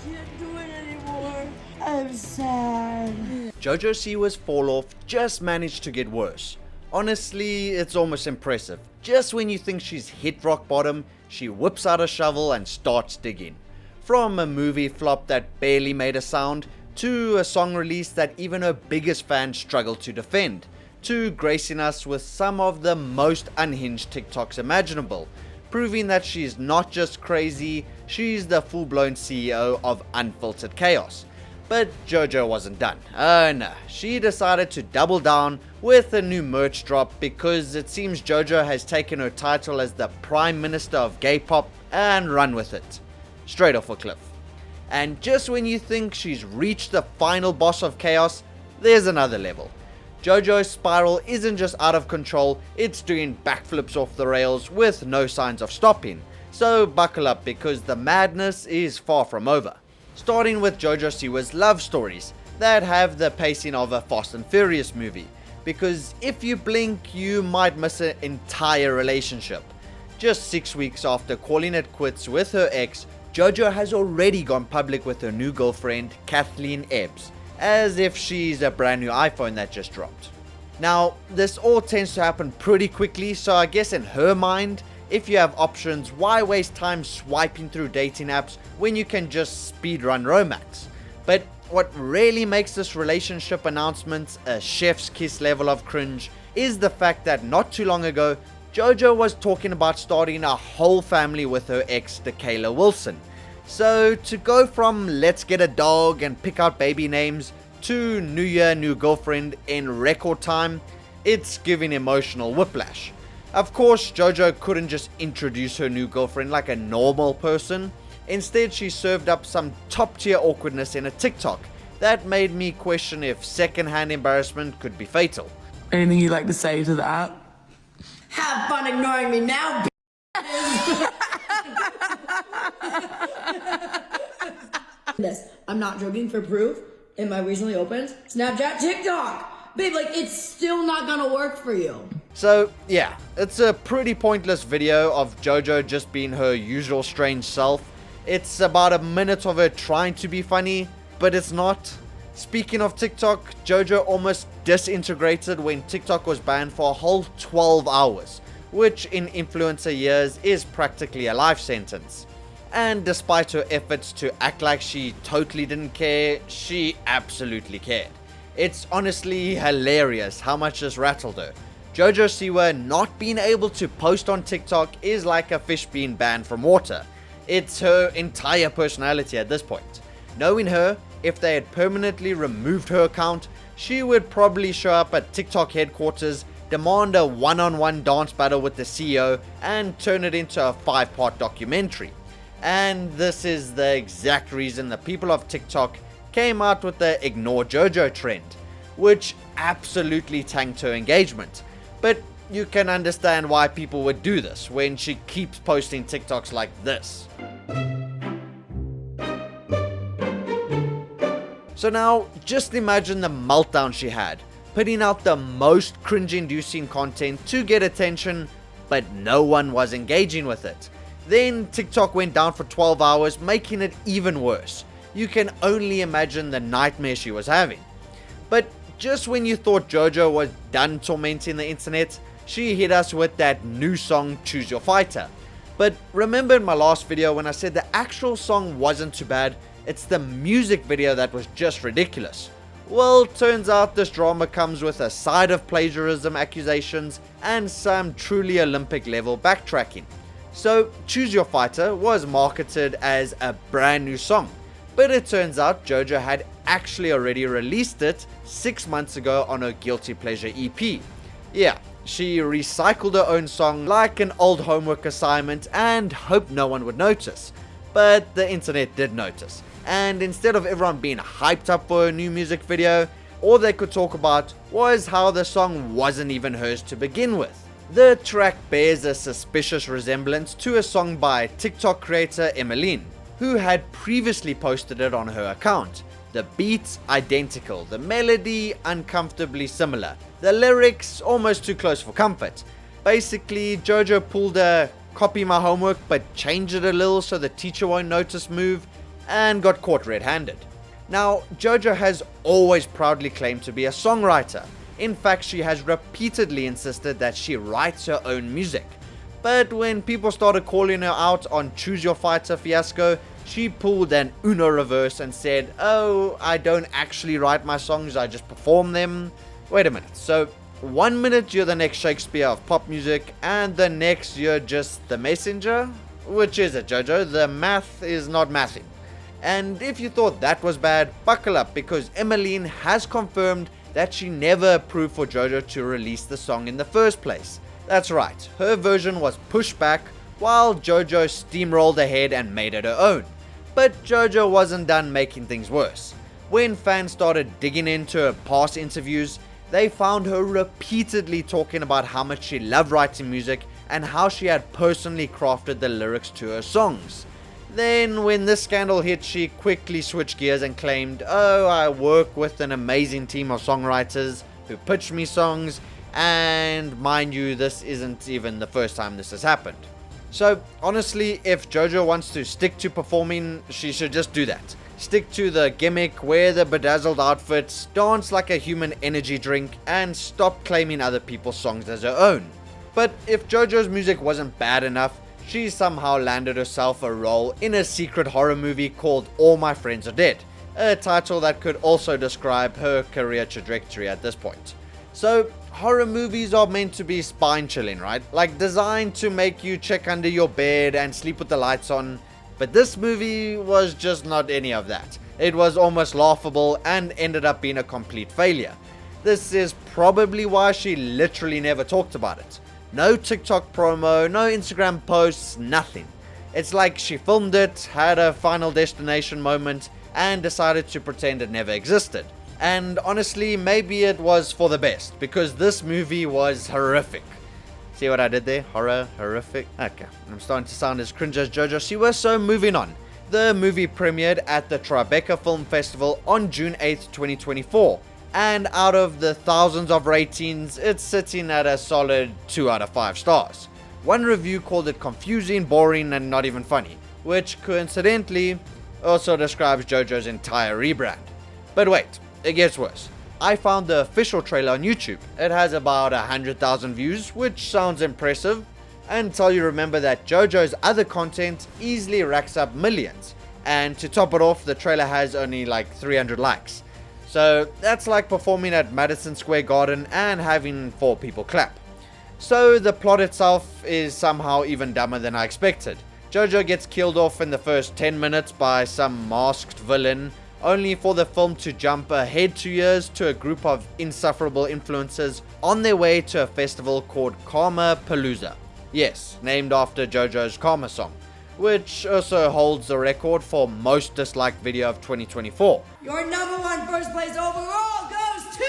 can't do it anymore. I'm sad. JoJo Siwa's fall off just managed to get worse. Honestly, it's almost impressive. Just when you think she's hit rock bottom, she whips out a shovel and starts digging. From a movie flop that barely made a sound, to a song release that even her biggest fans struggle to defend, to gracing us with some of the most unhinged TikToks imaginable, proving that she's not just crazy, she's the full-blown CEO of Unfiltered Chaos. But JoJo wasn't done. Oh no, she decided to double down with a new merch drop because it seems JoJo has taken her title as the Prime Minister of Gay Pop and run with it. Straight off a cliff. And just when you think she's reached the final boss of chaos, there's another level. JoJo's spiral isn't just out of control, it's doing backflips off the rails with no signs of stopping. So buckle up because the madness is far from over. Starting with JoJo Siwa's love stories that have the pacing of a Fast and Furious movie. Because if you blink, you might miss an entire relationship. Just 6 weeks after calling it quits with her ex, JoJo has already gone public with her new girlfriend, Kathleen Ebbs, as if she's a brand new iPhone that just dropped. Now, this all tends to happen pretty quickly, so I guess in her mind, if you have options, why waste time swiping through dating apps when you can just speedrun romance? But what really makes this relationship announcement a chef's kiss level of cringe is the fact that not too long ago, JoJo was talking about starting a whole family with her ex, Dakayla Wilson. So to go from let's get a dog and pick out baby names to new year, new girlfriend in record time, it's giving emotional whiplash. Of course, JoJo couldn't just introduce her new girlfriend like a normal person. Instead, she served up some top tier awkwardness in a TikTok that made me question if secondhand embarrassment could be fatal. Anything you'd like to say to that? Have fun ignoring me now, I'm not joking. For proof, in my recently opened Snapchat, TikTok. Babe, like, it's still not gonna work for you. So yeah, it's a pretty pointless video of JoJo just being her usual strange self. It's about a minute of her trying to be funny, but it's not. Speaking of TikTok, JoJo almost disintegrated when TikTok was banned for a whole 12 hours, which in influencer years is practically a life sentence. And despite her efforts to act like she totally didn't care, she absolutely cared. It's honestly hilarious how much this rattled her. JoJo Siwa not being able to post on TikTok is like a fish being banned from water. It's her entire personality at this point. Knowing her, if they had permanently removed her account, she would probably show up at TikTok headquarters, demand a one-on-one dance battle with the CEO, and turn it into a 5-part documentary. And this is the exact reason the people of TikTok came out with the Ignore JoJo trend, which absolutely tanked her engagement. But you can understand why people would do this when she keeps posting TikToks like this. So now, just imagine the meltdown she had, putting out the most cringe-inducing content to get attention, but no one was engaging with it. Then TikTok went down for 12 hours, making it even worse. You can only imagine the nightmare she was having. But just when you thought JoJo was done tormenting the internet, she hit us with that new song, Choose Your Fighter. But remember in my last video when I said the actual song wasn't too bad, it's the music video that was just ridiculous. Well, turns out this drama comes with a side of plagiarism accusations and some truly Olympic level backtracking. So Choose Your Fighter was marketed as a brand new song, but it turns out JoJo had actually already released it 6 months ago on her Guilty Pleasure EP. Yeah, she recycled her own song like an old homework assignment and hoped no one would notice. But the internet did notice, and instead of everyone being hyped up for a new music video, all they could talk about was how the song wasn't even hers to begin with. The track bears a suspicious resemblance to a song by TikTok creator Emmeline, who had previously posted it on her account. The beats identical, the melody uncomfortably similar, the lyrics almost too close for comfort. Basically, JoJo pulled a copy my homework but change it a little so the teacher won't notice move, and got caught red-handed. Now, JoJo has always proudly claimed to be a songwriter. In fact, she has repeatedly insisted that she writes her own music. But when people started calling her out on Choose Your Fighter fiasco, she pulled an Uno reverse and said, "Oh, I don't actually write my songs, I just perform them." Wait a minute, so 1 minute you're the next Shakespeare of pop music, and the next you're just the messenger? Which is it, JoJo? The math is not mathing. And if you thought that was bad, buckle up, because Emmeline has confirmed that she never approved for JoJo to release the song in the first place. That's right, her version was pushed back while JoJo steamrolled ahead and made it her own. But JoJo wasn't done making things worse. When fans started digging into her past interviews, they found her repeatedly talking about how much she loved writing music and how she had personally crafted the lyrics to her songs. Then when this scandal hit, she quickly switched gears and claimed, "Oh, I work with an amazing team of songwriters who pitch me songs," and mind you, this isn't even the first time this has happened. So honestly, if JoJo wants to stick to performing, she should just do that. Stick to the gimmick, wear the bedazzled outfits, dance like a human energy drink, and stop claiming other people's songs as her own. But if JoJo's music wasn't bad enough, she somehow landed herself a role in a secret horror movie called All My Friends Are Dead, a title that could also describe her career trajectory at this point. So, horror movies are meant to be spine chilling, right? Like designed to make you check under your bed and sleep with the lights on. But this movie was just not any of that. It was almost laughable and ended up being a complete failure. This is probably why she literally never talked about it. No TikTok promo, no Instagram posts, nothing. It's like she filmed it, had a final destination moment, and decided to pretend it never existed. And honestly, maybe it was for the best, because this movie was horrific. See what I did there? Horrific. Okay, I'm starting to sound as cringe as JoJo Siwa, so moving on. The movie premiered at the Tribeca Film Festival on June 8th, 2024. And out of the thousands of ratings, it's sitting at a solid 2 out of 5 stars. One review called it confusing, boring, and not even funny, which coincidentally also describes JoJo's entire rebrand. But wait, it gets worse. I found the official trailer on YouTube. It has about 100,000 views, which sounds impressive, until you remember that JoJo's other content easily racks up millions. And to top it off, the trailer has only like 300 likes. So that's like performing at Madison Square Garden and having 4 people clap. So the plot itself is somehow even dumber than I expected. JoJo gets killed off in the first 10 minutes by some masked villain, only for the film to jump ahead 2 years to a group of insufferable influencers on their way to a festival called Karma Palooza. Yes, named after JoJo's Karma song, which also holds the record for most disliked video of 2024. Your #1 first place overall goes to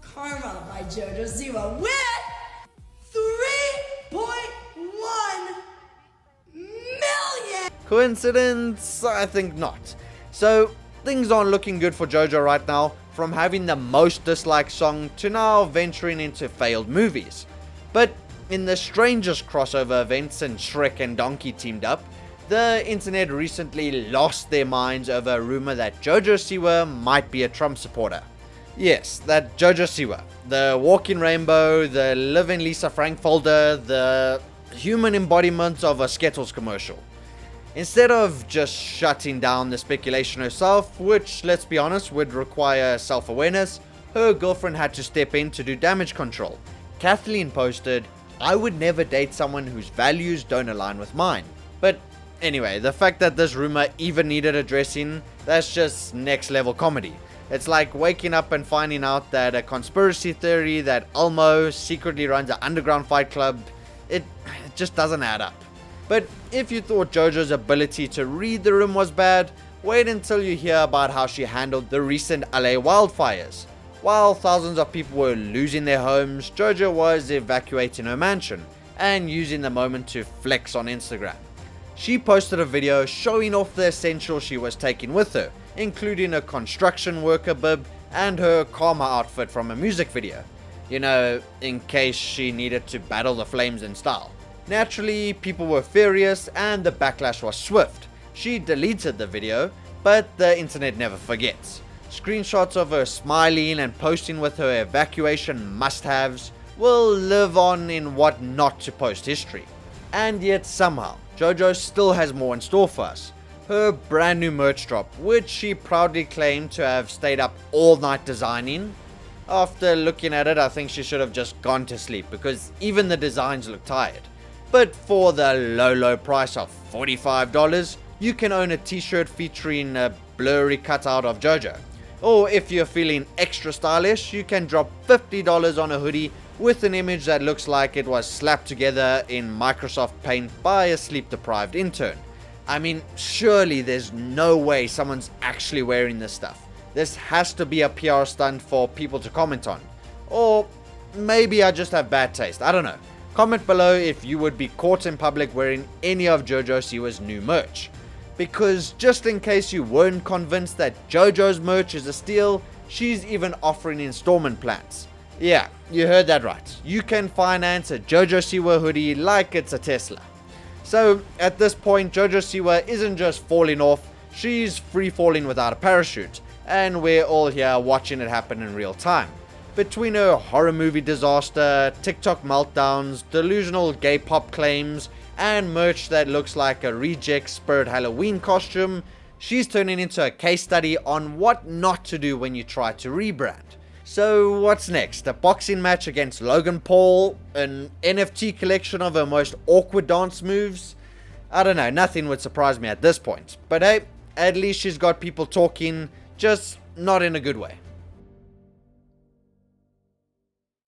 Karma by JoJo Siwa with 3.1 million. Coincidence? I think not. So things aren't looking good for JoJo right now, from having the most disliked song to now venturing into failed movies. But in the strangest crossover event since Shrek and Donkey teamed up, the internet recently lost their minds over a rumor that JoJo Siwa might be a Trump supporter. Yes, that JoJo Siwa, the walking rainbow, the living Lisa Frank folder, the human embodiment of a Skittles commercial. Instead of just shutting down the speculation herself, which, let's be honest, would require self-awareness, her girlfriend had to step in to do damage control. Kathleen posted, "I would never date someone whose values don't align with mine." But anyway, the fact that this rumor even needed addressing, that's just next level comedy. It's like waking up and finding out that a conspiracy theory that Elmo secretly runs an underground fight club, it just doesn't add up. But if you thought JoJo's ability to read the room was bad, wait until you hear about how she handled the recent LA wildfires. While thousands of people were losing their homes, JoJo was evacuating her mansion and using the moment to flex on Instagram. She posted a video showing off the essentials she was taking with her, including a construction worker bib and her Karma outfit from a music video. You know, in case she needed to battle the flames in style. Naturally, people were furious and the backlash was swift, She deleted the video, but the internet never forgets. Screenshots of her smiling and posting with her evacuation must-haves will live on in what not to post history. And yet somehow, JoJo still has more in store for us. Her brand new merch drop, which she proudly claimed to have stayed up all night designing. After looking at it, I think she should have just gone to sleep because even the designs look tired. But for the low price of $45, you can own a t-shirt featuring a blurry cutout of JoJo. Or if you're feeling extra stylish, you can drop $50 on a hoodie with an image that looks like it was slapped together in Microsoft Paint by a sleep-deprived intern. I mean, surely there's no way someone's actually wearing this stuff. This has to be a PR stunt for people to comment on. Or maybe I just have bad taste, I don't know. Comment below if you would be caught in public wearing any of JoJo Siwa's new merch. Because just in case you weren't convinced that JoJo's merch is a steal, she's even offering installment plans. Yeah, you heard that right. You can finance a JoJo Siwa hoodie like it's a Tesla. So at this point, JoJo Siwa isn't just falling off, she's free falling without a parachute. And we're all here watching it happen in real time. Between her horror movie disaster, TikTok meltdowns, delusional gay pop claims, and merch that looks like a reject Spirit Halloween costume, she's turning into a case study on what not to do when you try to rebrand. So what's next? A boxing match against Logan Paul? An NFT collection of her most awkward dance moves? I don't know, nothing would surprise me at this point. But hey, at least she's got people talking, just not in a good way.